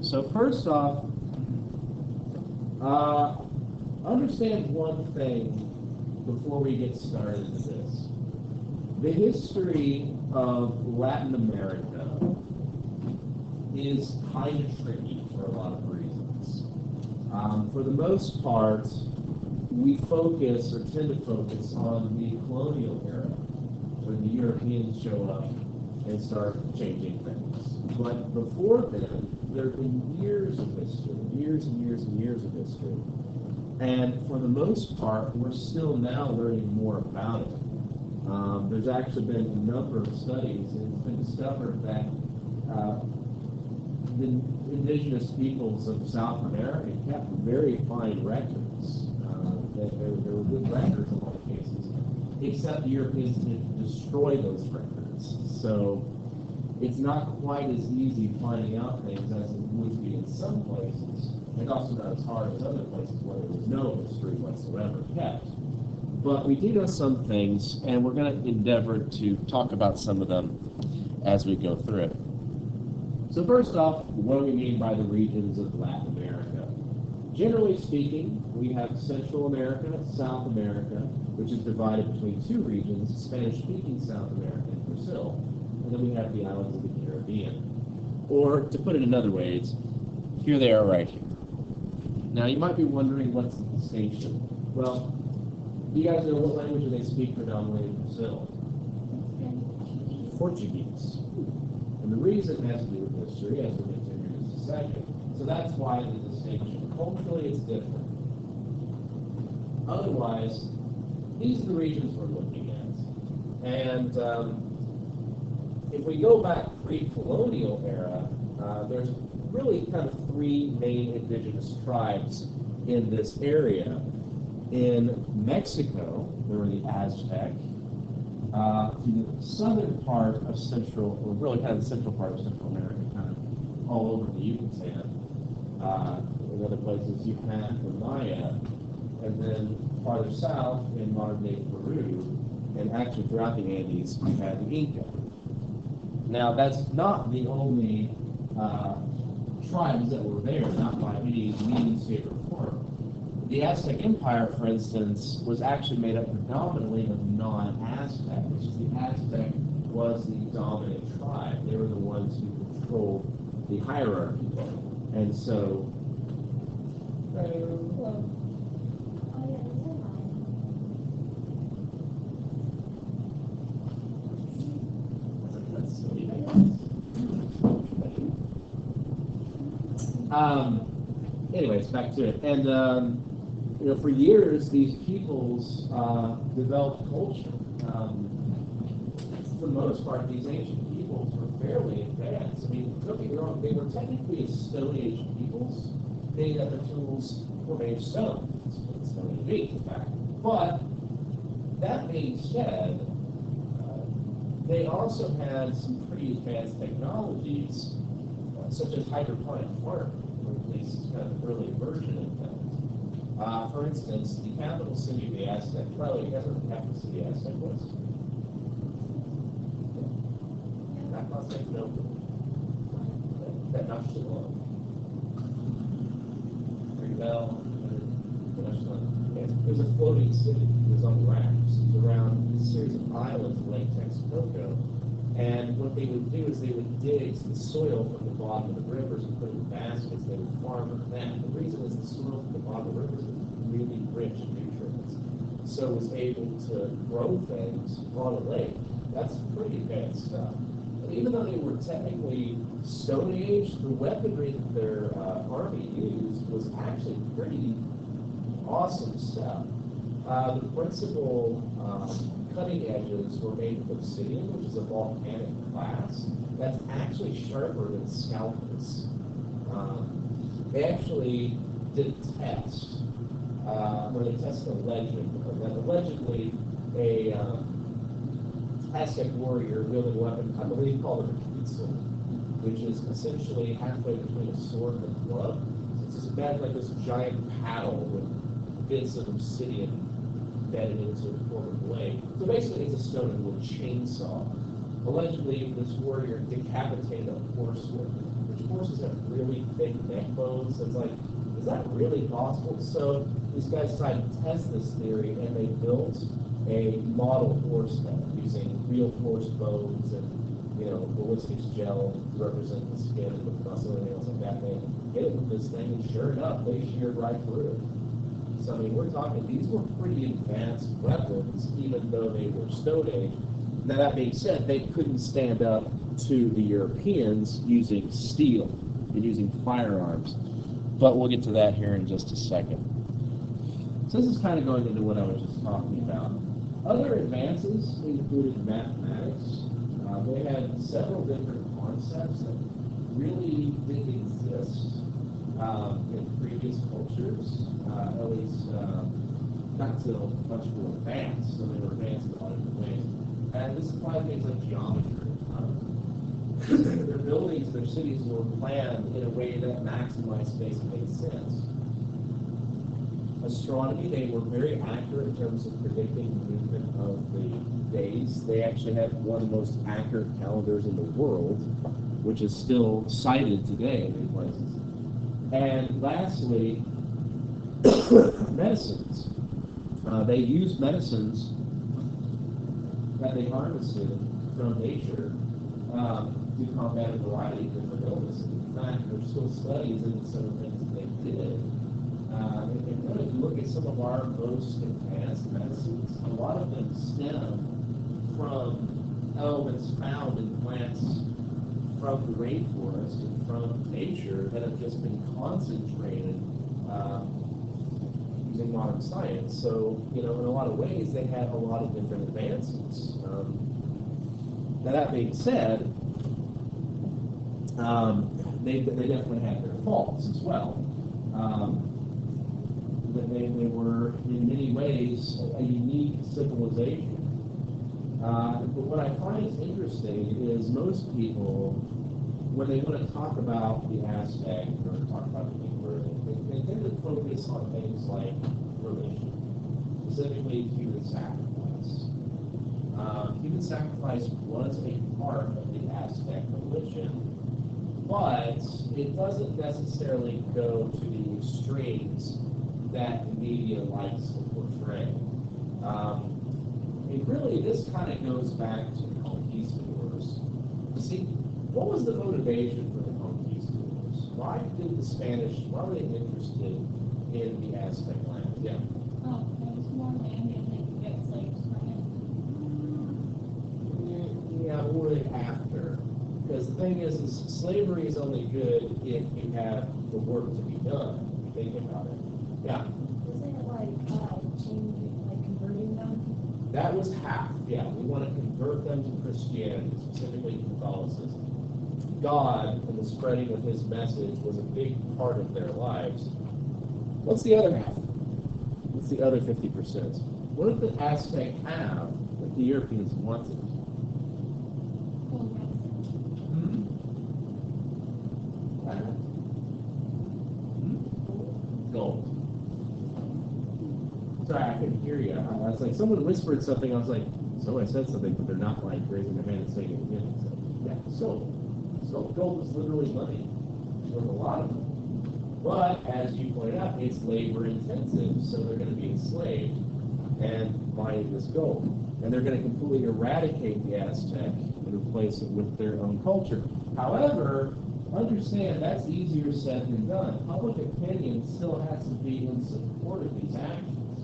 So first off, understand one thing before we get started with this. The history of Latin America is kind of tricky for a lot of reasons. For the most part, we focus or tend to focus on the colonial era, when the Europeans show up and start changing things. But before then, there have been years of history, years and years and years of history. And for the most part, we're still now learning more about it. There's actually been a number of studies, and it's been discovered that the indigenous peoples of South America kept very fine records. There were good records in a lot of cases, except the Europeans didn't destroy those records. So it's not quite as easy finding out things as it would be in some places, and also not as hard as other places where there was no history whatsoever kept. But we do know some things, and we're going to endeavor to talk about some of them as we go through it. So first off, what do we mean by the regions of Latin America? Generally speaking, we have Central America, South America, which is divided between two regions, Spanish-speaking South America and Brazil, and then we have the islands of the Caribbean. Or, to put it in other ways, here they are right here. Now, you might be wondering what's the distinction. Well, do you guys know what language do they speak predominantly in Brazil? Portuguese. And the reason has to do with history, as we'll get to in just a second. So that's why the distinction. Culturally, it's different. Otherwise, these are the regions we're looking at. And if we go back pre-colonial era, there's really kind of three main indigenous tribes in this area. In Mexico, there were the Aztec. In the southern part of Central, or really kind of the central part of Central America, kind of all over the Yucatan. In other places, you have the Maya, and then farther south in modern-day Peru, and actually throughout the Andes, you have the Inca. Now, that's not the only tribes that were there, not by any means, shape, or form. The Aztec Empire, for instance, was actually made up predominantly of non-Aztec. It's just the Aztec was the dominant tribe. They were the ones who controlled the hierarchy. And so, anyways, back to it. And for years, these peoples developed culture. For the most part, these ancient peoples were fairly advanced. I mean, don't get me wrong, they were technically Stone Age peoples, being that the tools were made of stone. It's what Stone Age means, in fact. But that being said, they also had some pretty advanced technologies, such as hydroponic farming, or at least kind of an early version of that. For instance, the capital city of the Aztec, probably you guys know what the capital city of the Aztec was? Not Constantinople. That Tenochtitlan. Ring a bell? Tenochtitlan. It was a floating city. It was on rafts. It was around a series of islands in Lake Texcoco. And what they would do is they would dig the soil from the bottom of the rivers and put it in baskets. They would farm with that. The reason is the soil from the bottom of the rivers was really rich in nutrients. So it was able to grow things on a lake. That's pretty advanced stuff. And even though they were technically Stone Age, the weaponry that their army used was actually pretty awesome stuff. The principal cutting edges were made of obsidian, which is a volcanic glass that's actually sharper than scalpels. They actually did a test where they tested a legend. Allegedly, a Aztec warrior wielding a weapon, I believe called a quetzal, which is essentially halfway between a sword and a club. So it's just like this giant paddle with bits of obsidian embedded into a form of blade. So basically, it's a stone and wood chainsaw. Allegedly, this warrior decapitated a horse with it, which horses have really thick neck bones. So it's like, is that really possible? So these guys decided to test this theory, and they built a model horse head using real horse bones and ballistics gel to represent the skin and the muscle and everything else like that. They hit it with this thing, and sure enough, they sheared right through it. So I mean, we're talking these were pretty advanced weapons, even though they were Stone Age. Now that being said, they couldn't stand up to the Europeans using steel and using firearms. But we'll get to that here in just a second. So this is kind of going into what I was just talking about. Other advances included mathematics. They had several different concepts that really didn't exist in previous cultures, at least not until much more advanced, so they were advanced in a lot of different ways. And this applied things like geometry. Their buildings, their cities were planned in a way that maximized space and made sense. Astronomy, they were very accurate in terms of predicting the movement of the days. They actually had one of the most accurate calendars in the world, which is still cited today in many places. And lastly, medicines. They used medicines that they harvested from nature to combat a variety of different illnesses. In fact, there's still studies into some of the things that they did. And if you look at some of our most advanced medicines, a lot of them stem from elements found in plants from the rainforest and from nature that have just been concentrated using modern science. So, in a lot of ways, they have a lot of different advances. Now, that being said, they definitely had their faults as well. They were, in many ways, a unique civilization. But what I find interesting is most people, when they want to talk about the Aztec or talk about the Inca, they tend to focus on things like religion, specifically human sacrifice. Human sacrifice was a part of the Aztec religion, but it doesn't necessarily go to the extremes that the media likes to portray. And really, this kind of goes back to the conquistadors. You see, what was the motivation for the conquistadors? Why were they interested in the Aztec land? Yeah. Oh, there was more land and they could get slaves from it. Yeah, what were they after? Because the thing is slavery is only good if you have the work to be done. If you think about it. Yeah. Isn't it like converting them? That was half. Yeah, we want to convert them to Christianity, specifically Catholicism. God and the spreading of His message was a big part of their lives. What's the other half? What's the other 50%? What did the Aztec have that the Europeans wanted? Gold. Sorry, I couldn't hear you. I was like, someone whispered something. I was like, someone said something, but they're not like raising their hand and saying it again. So, yeah, silver. So gold is literally money. There's a lot of it. But as you pointed out, it's labor intensive, so they're going to be enslaved and mining this gold. And they're going to completely eradicate the Aztec and replace it with their own culture. However, understand that's easier said than done. Public opinion still has to be in support of these actions.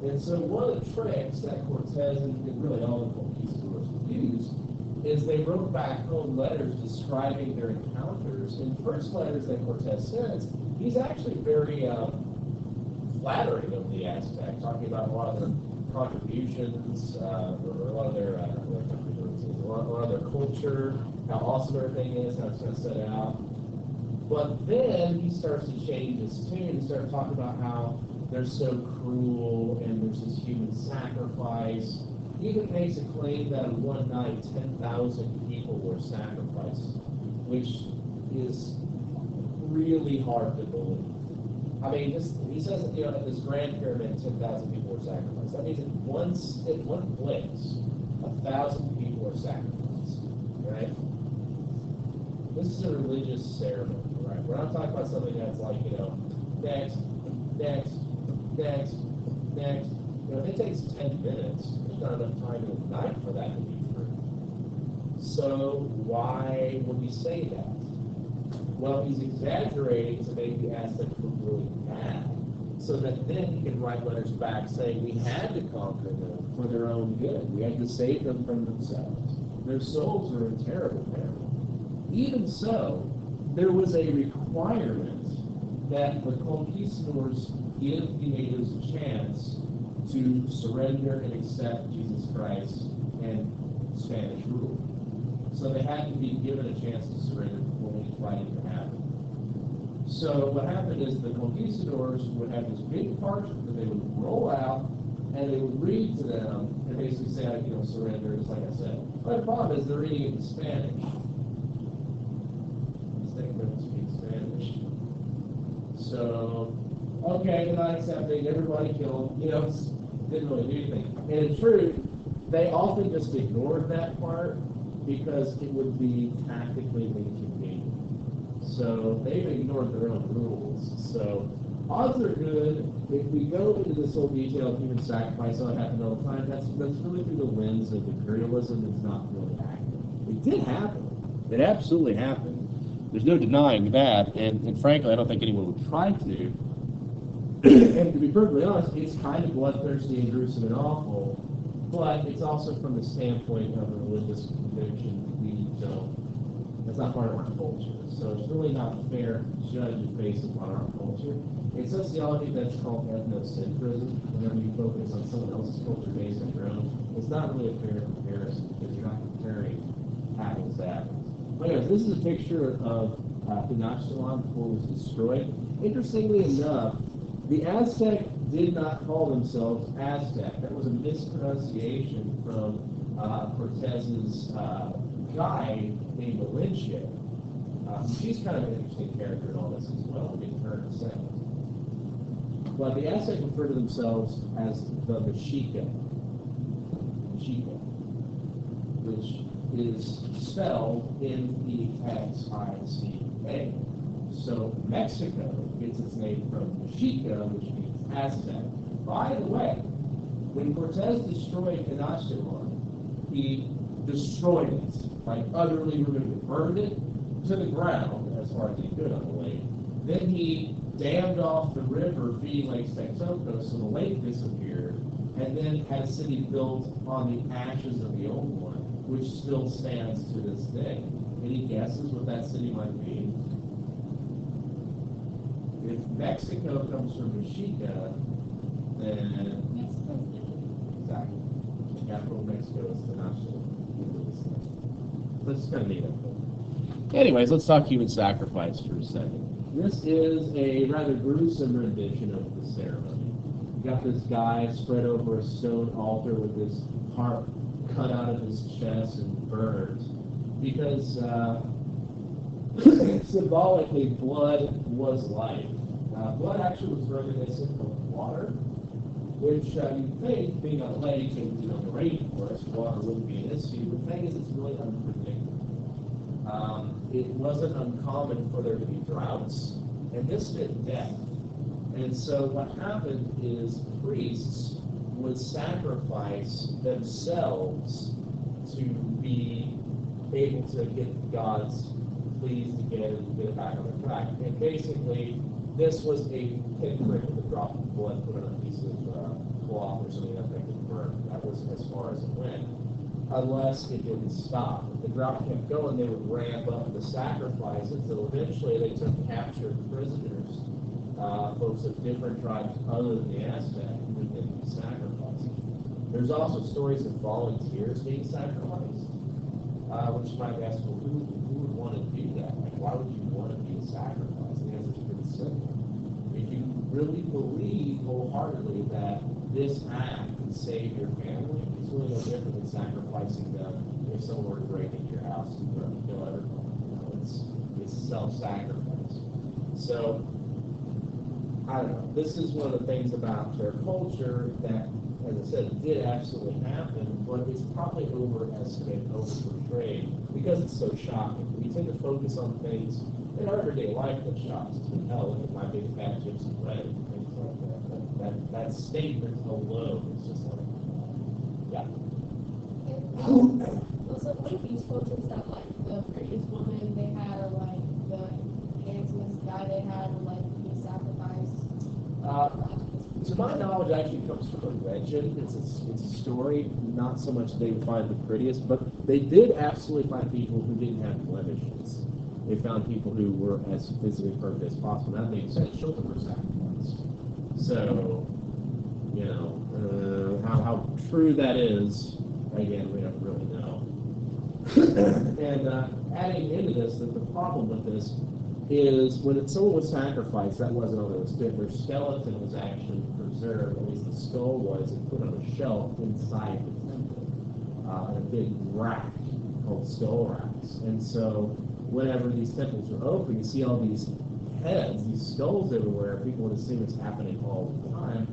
And so one of the tricks that Cortez and really all the conquistadors used is they wrote back home letters describing their encounters. In the first letters that Cortez sends, he's actually very flattering of the Aztec, talking about a lot of their contributions, or a lot of their culture, how awesome everything is, how it's going to set out. But then he starts to change his tune and start talking about how they're so cruel and there's this human sacrifice. He even makes a claim that on one night 10,000 people were sacrificed, which is really hard to believe. I mean, he says that, at this Grand Pyramid, 10,000 people were sacrificed. That means in one place, 1,000 people were sacrificed, right? This is a religious ceremony, right? We're not talking about something that's like, next, next, next, next. If it takes 10 minutes, there's not enough time in the night for that to be true. So why would he say that? Well, he's exaggerating to make the Aztecs look really bad, so that then he can write letters back saying we had to conquer them for their own good. We had to save them from themselves. Their souls are in terrible peril. Even so, there was a requirement that the conquistadors give the natives a chance to surrender and accept Jesus Christ and Spanish rule. So they had to be given a chance to surrender before any fighting could happen. So what happened is the conquistadors would have this big parchment that they would roll out, and they would read to them and basically say, surrender, just like I said. But the problem is they're reading it in Spanish. They don't speak Spanish. So, okay, they're not accepting, everybody killed, didn't really do anything. And in truth, they often just ignored that part because it would be tactically inconvenient. So they've ignored their own rules. So odds are good. If we go into this whole detail of human sacrifice, how it happened all the time, that's really through the lens of imperialism. It's not really accurate. It did happen. It absolutely happened. There's no denying that, and frankly, I don't think anyone would try to. And to be perfectly honest, it's kind of bloodthirsty and gruesome and awful, but it's also from the standpoint of a religious conviction. That's not part of our culture. So it's really not fair to judge it based upon our culture. In sociology, that's called ethnocentrism. Whenever you focus on someone else's culture based on your own, it's not really a fair comparison because you're not comparing apples to apples. But anyways, this is a picture of Tenochtitlan before it was destroyed. Interestingly enough, the Aztec did not call themselves Aztec. That was a mispronunciation from Cortez's guide named Valencia. She's kind of an interesting character in all this as well. We'll get to her in a second. But the Aztec refer to themselves as the Mexica, which is spelled in the X-I-C-A. So Mexico gets its name from Mexica, which means Aztec. By the way, when Cortez destroyed Tenochtitlan, he destroyed it, like utterly removed it, burned it to the ground as far as he could on the lake. Then he dammed off the river feeding Lake Texcoco, so the lake disappeared, and then had a city built on the ashes of the old one, which still stands to this day. Any guesses what that city might be? If Mexico comes from Mexica, then exactly. The capital of Mexico is Tenochtitlan. Let's kind of need it. Anyways, let's talk human sacrifice for a second. This is a rather gruesome rendition of the ceremony. You got this guy spread over a stone altar with his heart cut out of his chest and burned, because symbolically blood was life. Blood actually was reminiscent of water, which you'd think, being a lake and the rainforest, water wouldn't be an issue. The thing is, it's really unpredictable. It wasn't uncommon for there to be droughts, and this meant death. And so what happened is priests would sacrifice themselves to be able to get the gods pleased again and get it back on the track. And basically, this was a pinprick with a drop of blood put on a piece of cloth or something that they could burn. That was as far as it went, unless it didn't stop. If the drought kept going, they would ramp up the sacrifice until eventually they took captured prisoners, folks of different tribes other than the Aztec, who would then be sacrificed. There's also stories of volunteers being sacrificed, which you might ask, well, who would want to do that? Like, why would you want to be a sacrifice? The answer is pretty simple. If you really believe wholeheartedly that this act can save your family, it's really no different than sacrificing them if someone were to break into your house and kill everyone. It's self-sacrifice. So, I don't know. This is one of the things about their culture that, as I said, did absolutely happen, but it's probably overestimated, overportrayed because it's so shocking. We tend to focus on things in our everyday life that shocks us. Hell, look at my big fat gypsy wedding, things like that. That statement alone is just like, yeah. Also, one of these photos that like the previous woman they had, or like the handsomest guy they had, or like he sacrificed. To my knowledge, it actually comes from a legend. It's a story, not so much they would find the prettiest, but they did absolutely find people who didn't have blemishes. They found people who were as physically perfect as possible. That being said, children were sacrificed. So, you know, how true that is, again, we don't really know. And adding into this, that the problem with this is when someone was sacrificed, that wasn't all that was good. Their skeleton was actually preserved, at least the skull was, and put on a shelf inside the temple, in a big rack called skull racks. And so whenever these temples are open, you see all these heads, these skulls everywhere. People would assume it's happening all the time.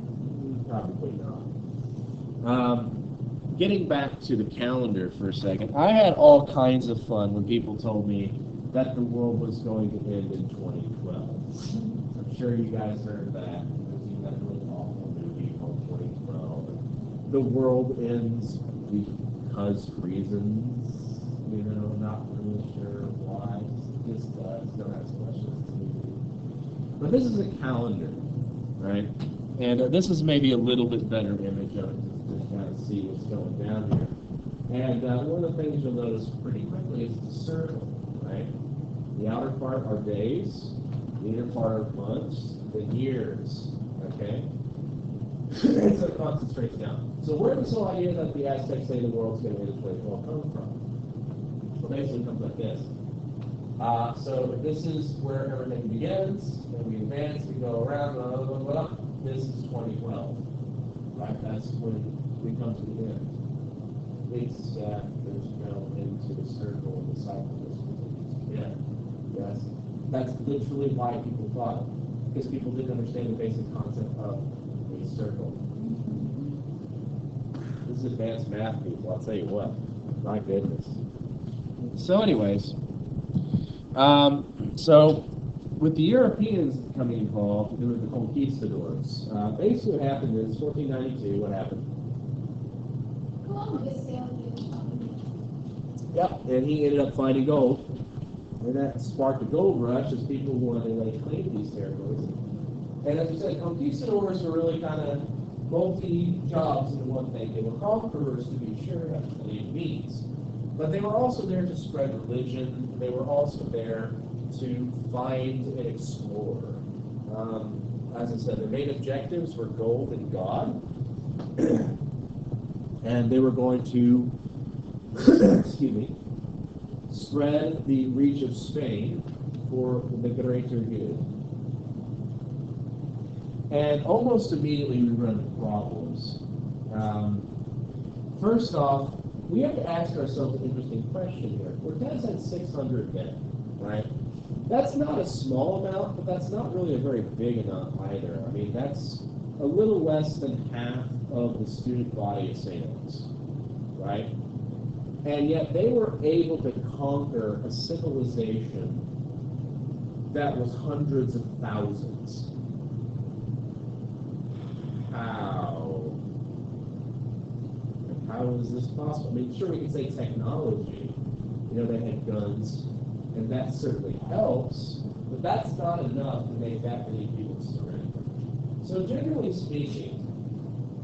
Probably not. Getting back to the calendar for a second, I had all kinds of fun when people told me that the world was going to end in 2012. I'm sure you guys heard that. You've seen that really awful movie called 2012. The world ends because reasons, you know, not really sure why. Just don't ask questions. But this is a calendar, right? And this is maybe a little bit better image of it to kind of see what's going down here. And one of the things you'll notice pretty quickly is the circle, right? The outer part are days, the inner part are months, the years, okay? So it concentrates down. So where does this whole idea that the Aztecs say the world's going to end in 2012 come from? Well, basically it comes like this. So this is where everything begins, and we advance, we go around, blah, blah, blah, blah. This is 2012, right? That's when we come to the end. Leads us back, there's into the circle, the cycle just continues. Yeah. That's literally why people thought, because people didn't understand the basic concept of a circle. This is advanced math, people, I'll tell you what. My goodness. So anyways, so with the Europeans becoming involved, there were the conquistadors. Basically what happened is, 1492, what happened? Columbus sailed in. Yep, and he ended up finding gold. And that sparked a gold rush as people wanted to lay claim to these territories. And as I said, conquistadors were really kind of multi-jobs in one thing. They were conquerors, to be sure, that's what it means. But they were also there to spread religion. They were also there to find and explore. As I said, their main objectives were gold and God. And they were going to, excuse me, spread the reach of Spain for the greater good. And almost immediately we run into problems. First off, we have to ask ourselves an interesting question here. Cortez had 600 men, right? That's not a small amount, but that's not really a very big amount either. I mean, that's a little less than half of the student body of St. Louis, right? And yet they were able to conquer a civilization that was hundreds of thousands. How is this possible? I mean, sure, we can say technology. You know, they had guns, and that certainly helps, but that's not enough to make that many people surrender. So generally speaking,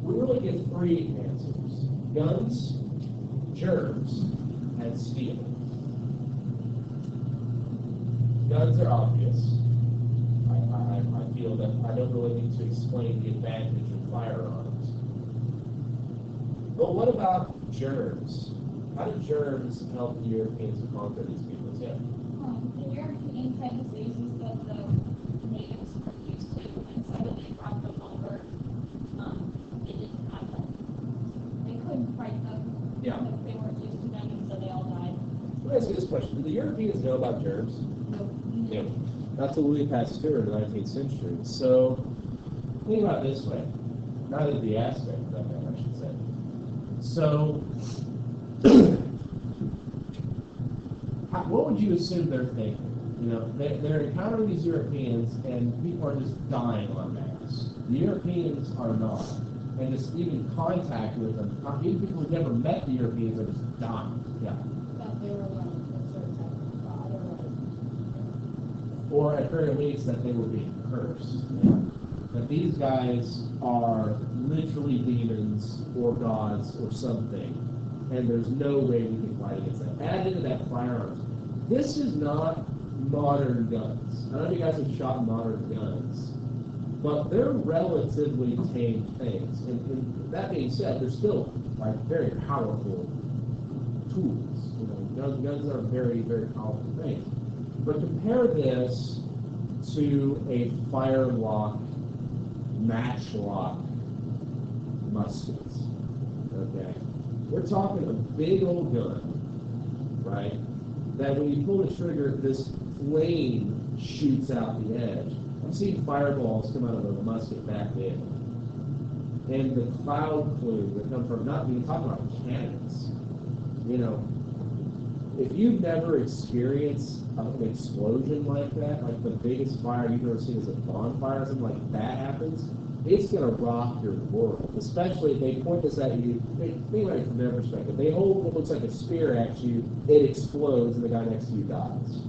we really get three answers: guns, germs, and steel. Guns are obvious. I feel that I don't really need to explain the advantage of firearms. But what about germs? How did germs help the Europeans conquer these people? Yeah. The Europeans had diseases that the natives were used to, and so when they brought them over, they didn't have them. They couldn't fight them because they weren't used to them, and so they all died. Let me ask you this question. Did the Europeans know about germs? No. Not till Louis Pasteur in the 19th century. So, think about it this way. Neither did the Aztecs, I should say. So, what would you assume they're thinking? You know, they're encountering these Europeans, and people are just dying en masse. The Europeans are not. And just even contact with them, even people who've never met the Europeans are just dying. Yeah. That they were like a certain type of god or Or at very least that they were being cursed. Yeah. That these guys are literally demons or gods or something, and there's no way we can fight against that. Add into that firearms. This is not modern guns. I don't know if you guys have shot modern guns, but they're relatively tame things. And that being said, they're still like very powerful tools. You know, guns are very, very powerful things. But compare this to a firelock, matchlock muskets. Okay, we're talking a big old gun, right? That when you pull the trigger, this flame shoots out the edge. I've seen fireballs come out of a musket back then. And the cloud plume that come from, not even talking about cannons. You know, if you've never experienced an explosion like that, like the biggest fire you've ever seen is a bonfire, something like that happens, it's going to rock your world. Especially if they point this at you, think about it from their perspective. They hold what looks like a spear at you, it explodes, and the guy next to you dies.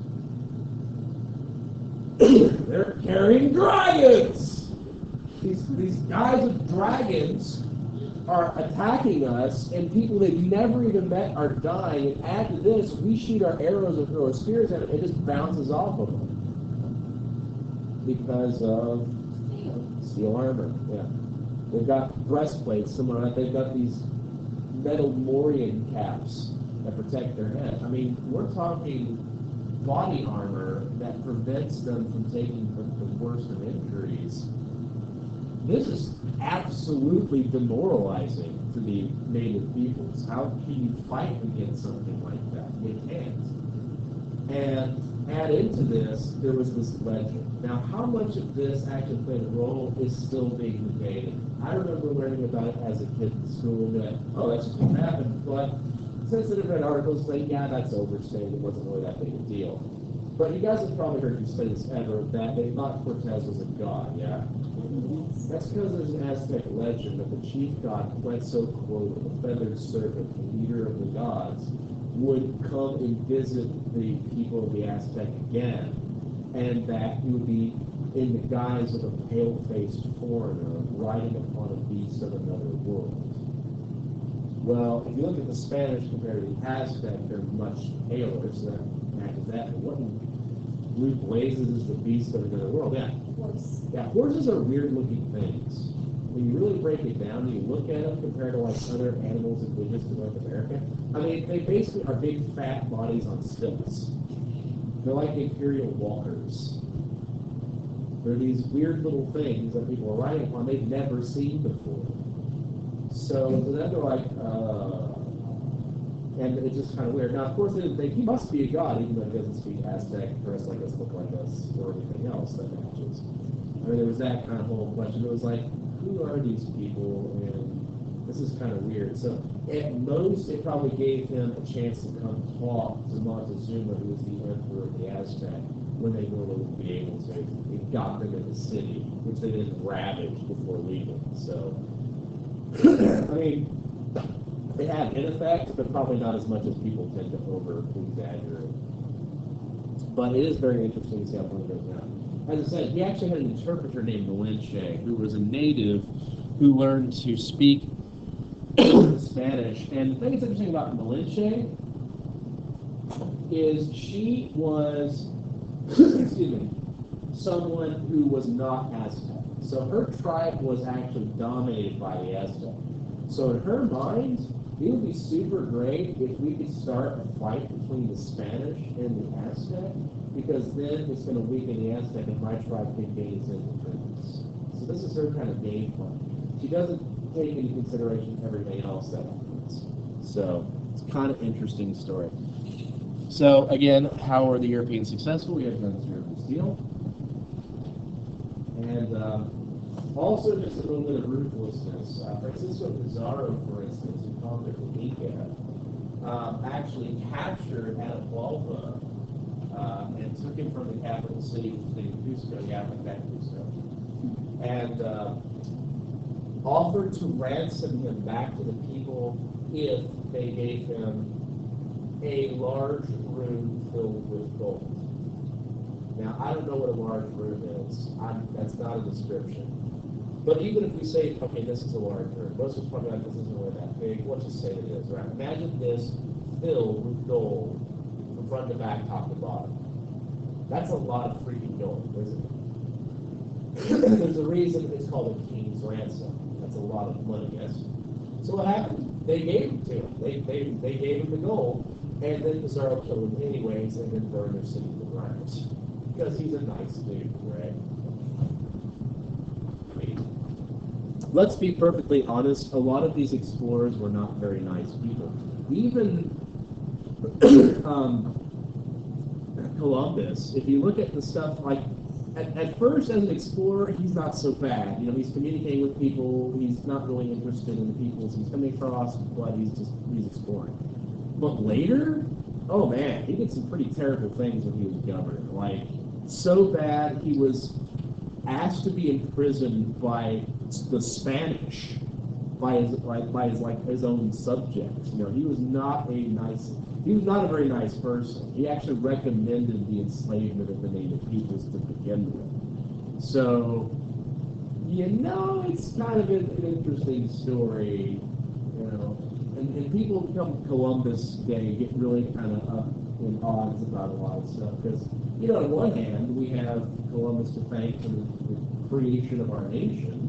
They're carrying dragons! These guys with dragons are attacking us, and people they've never even met are dying, and add to this, we shoot our arrows or throw our spears at it, it just bounces off of them. Because of steel armor, yeah. They've got breastplates similar to that. They've got these metal morion caps that protect their head. I mean, we're talking body armor that prevents them from taking the worst of injuries. This is absolutely demoralizing to the native peoples. How can you fight against something like that? You can't. And add into this, there was this legend. Now, how much of this actually played a role is still being debated. I remember learning about it as a kid in school that, oh, that's just what happened. But since I've read articles saying, yeah, that's overstated, it wasn't really that big a deal. But you guys have probably heard me say this ever, that they thought Cortez was a god, yeah? That's because there's an Aztec legend that the chief god Quetzalcoatl, the feathered serpent, the leader of the gods, would come and visit the people of the Aztec again, and that he would be in the guise of a pale-faced foreigner riding upon a beast of another world. Well, if you look at the Spanish compared to the Aztec, they're much paler, so that matches that. But what in blue blazes is the beast of another world? Yeah. horse. Yeah, horses are weird-looking things. When you really break it down, you look at them compared to like other animals indigenous to North America. I mean, they basically are big, fat bodies on stilts. They're like imperial walkers. They're these weird little things that people are riding upon they've never seen before. So to them, they're like, and it's just kind of weird. Now, of course, they didn't think he must be a god, even though he doesn't speak Aztec, dress like us, look like us, or anything else that matches. I mean, there was that kind of whole question. It was like, who are these people? And this is kind of weird. So at most, it probably gave him a chance to come talk to Montezuma, who was the emperor of the Aztec, when they normally wouldn't be able to. It got them in the city, which they didn't ravage before leaving. So, I mean, it had an effect, but probably not as much as people tend to over-exaggerate. But it is very interesting to see how it goes down. As I said, he actually had an interpreter named Malinche, who was a native who learned to speak Spanish. And the thing that's interesting about Malinche is she was, excuse me, someone who was not Aztec. So her tribe was actually dominated by the Aztec. So in her mind, it would be super great if we could start a fight between the Spanish and the Aztec, because then it's going to weaken the Aztec and my tribe can gain its independence. So this is her kind of game plan. She doesn't take into consideration everything else that happens. So it's kind of interesting story. So again, how were the Europeans successful? We had guns, European steel. And also just a little bit of ruthlessness. Francisco Pizarro, for instance, who conquered the Inca, actually captured Atahualpa and took him from the capital city, which was named Cusco, Cusco, and offered to ransom him back to the people if they gave him a large room filled with gold. Now, I don't know what a large room is. That's not a description. But even if we say, okay, this is a large room, most of us probably like, this isn't really that big. Let's just say it is, right? Imagine this filled with gold from front to back, top to bottom. That's a lot of freaking gold, isn't it? There's a reason it's called a king's ransom. That's a lot of money, yes? So what happened? They gave it to him. They gave him the gold, and then Pizarro killed him anyways, and then burned their city to the ground. Because he's a nice dude, right? Let's be perfectly honest, a lot of these explorers were not very nice people. Even Columbus, if you look at the stuff, like, at first as an explorer, he's not so bad. You know, he's communicating with people, he's not really interested in the peoples he's coming across, but he's exploring. But later, oh man, he did some pretty terrible things when he was governor. Like, so bad, he was asked to be imprisoned by the Spanish, by his own subjects. You know, he was not a very nice person. He actually recommended the enslavement of the native peoples to begin with. So, you know, it's kind of an interesting story, you know. And people come Columbus Day get really kind of up in odds about a lot of stuff because, you know, on one hand, we have Columbus to thank for the creation of our nation,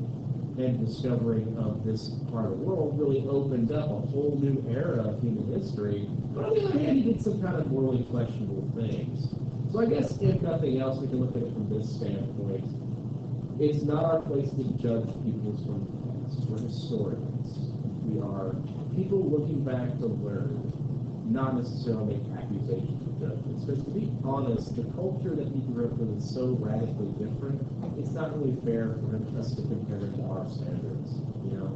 and discovering of this part of the world really opened up a whole new era of human history. But on the other hand, he did some kind of morally questionable things. So I guess, if nothing else, we can look at it from this standpoint. It's not our place to judge peoples from the past. We're historians. We are people looking back to learn, not necessarily make accusations or judgments. Because to be honest, the culture that he grew up with is so radically different, it's not really fair for us to compare it to our standards, you know?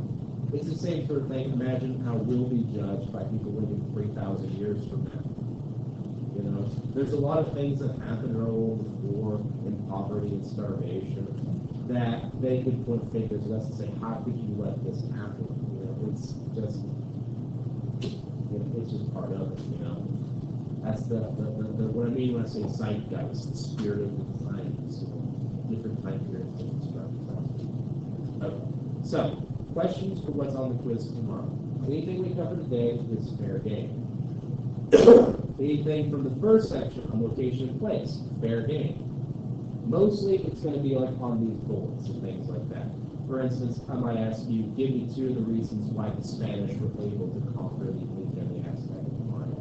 It's the same sort of thing. Imagine how we'll be judged by people living 3,000 years from now. You know, there's a lot of things that happen in our world with war and poverty and starvation that they could point fingers at us and say, how could you let this happen? You know, it's just, it's just part of it, you know? That's the what I mean when I say zeitgeist, the spirit of the times, different time periods to describe. Okay. So, questions for what's on the quiz tomorrow. Anything we cover today is fair game. Anything from the first section on location and place, fair game. Mostly it's going to be like on these bullets and things like that. For instance, I might ask you, give me 2 of the reasons why the Spanish were able to conquer the Inca and the Aztec Empire.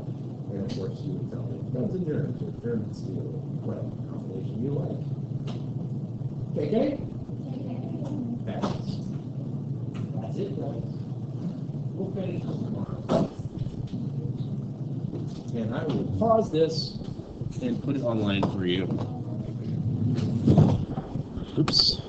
And of course you would tell me, Guns and Germans or German steel, whatever combination you like. KK? Fast. That's it, guys. We'll finish tomorrow. And I will pause this and put it online for you. Oops.